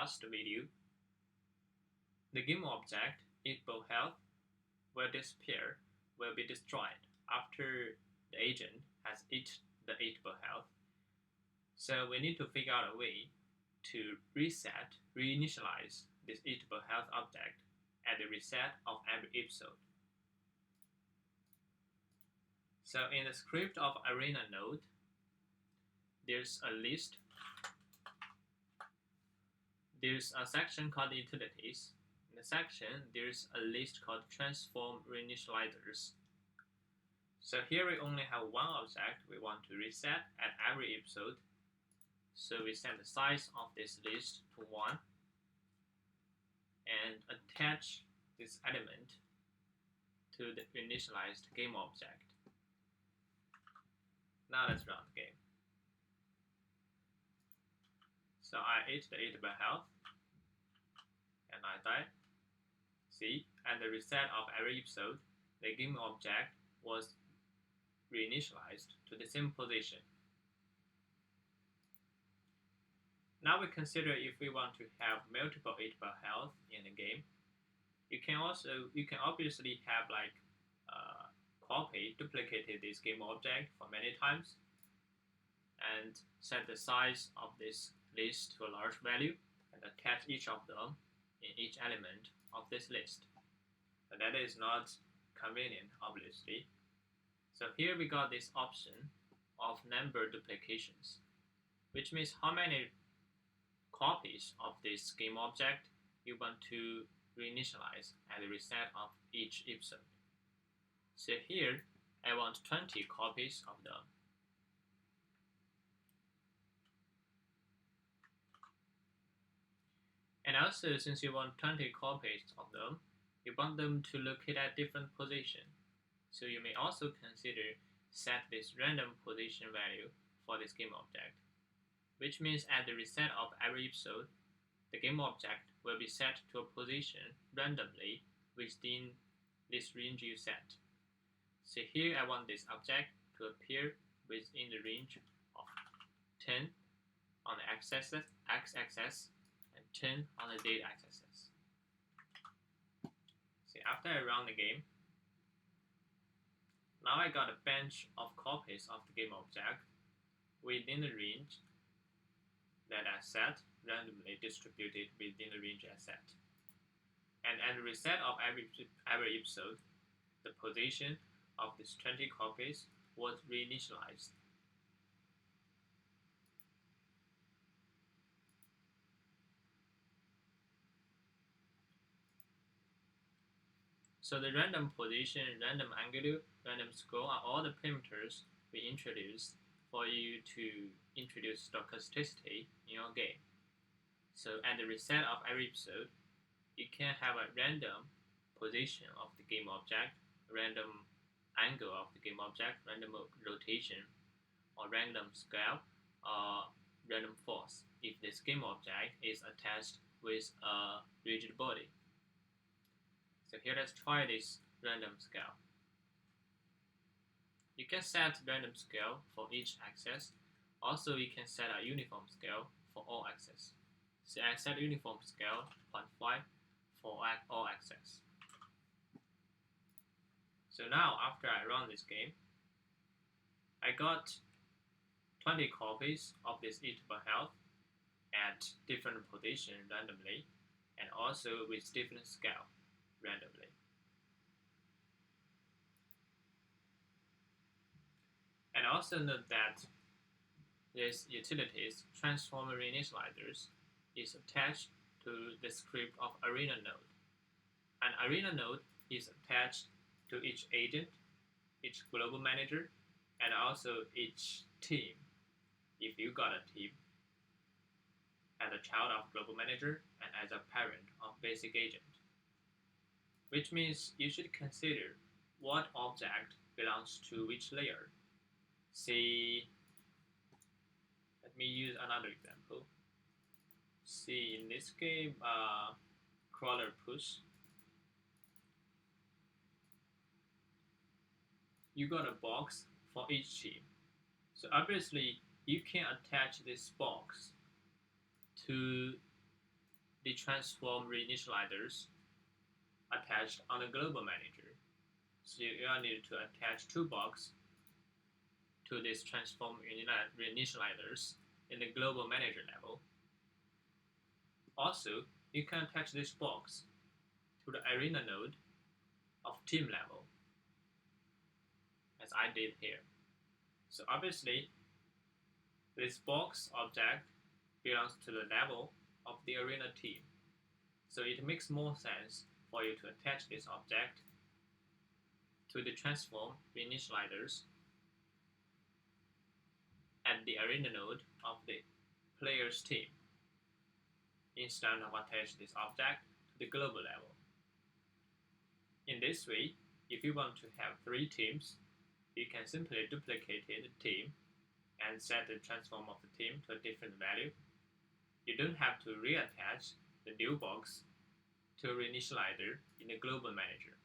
last video, the game object eatable health will disappear, will be destroyed after the agent has eaten the eatable health. So we need to figure out a way to reinitialize this eatable health object at the reset of every episode. So in the script of Arena node, there's a section called utilities. In the section, there's a list called Transform Reinitializers. So here we only have one object we want to reset at every episode. So we set the size of this list to 1 and attach this element to the initialized game object. Now let's run the game. So I ate the eatable health and I died. See, at the reset of every episode, the game object was reinitialized to the same position. Now we consider if we want to have multiple eatable health in the game. You can obviously have like duplicated this game object for many times and set the size of this list to a large value and attach each of them in each element of this list. But that is not convenient, obviously. So here we got this option of number duplications, which means how many copies of this game object you want to reinitialize at the reset of each episode. So here I want 20 copies of them. And also, since you want 20 copies of them, you want them to locate at different position. So you may also consider set this random position value for this game object, which means at the reset of every episode, the game object will be set to a position randomly within this range you set. So here I want this object to appear within the range of 10 on the x-axis and 10 on the z-axis. See, after I run the game, now I got a bunch of copies of the game object within the range that I set, randomly distributed within the range I set. And at the reset of every episode, the position of these 20 copies was reinitialized. So the random position, random angle, random score are all the parameters we introduced for you to introduce stochasticity in your game. So at the reset of every episode, you can have a random position of the game object, random angle of the game object, random rotation, or random scale, or random force if this game object is attached with a rigid body. So here let's try this random scale. You can set random scale for each axis. Also, you can set a uniform scale for all axes. So I set uniform scale 0.5 for all axes. So now after I run this game, I got 20 copies of this eatable health at different positions randomly and also with different scale randomly. And also note that this utilities Transform Reinitializers is attached to the script of Arena node. An Arena node is attached to each agent, each global manager, and also each team, if you got a team, as a child of global manager and as a parent of basic agent. Which means you should consider what object belongs to which layer. See, let me use another example. See, in this game, crawler push, you got a box for each team. So obviously, you can attach this box to the Transform Reinitializers attached on the global manager. So you will need to attach two boxes to this Transform Reinitializers in the global manager level. Also, you can attach this box to the arena node of team level, as I did here. So obviously, this box object belongs to the level of the arena team. So it makes more sense for you to attach this object to the Transform Reinitializers at the arena node of the player's team, instead of attach this object to the global level. In this way, if you want to have 3 teams, you can simply duplicate the team and set the transform of the team to a different value. You don't have to reattach the new box to reinitializer in the global manager.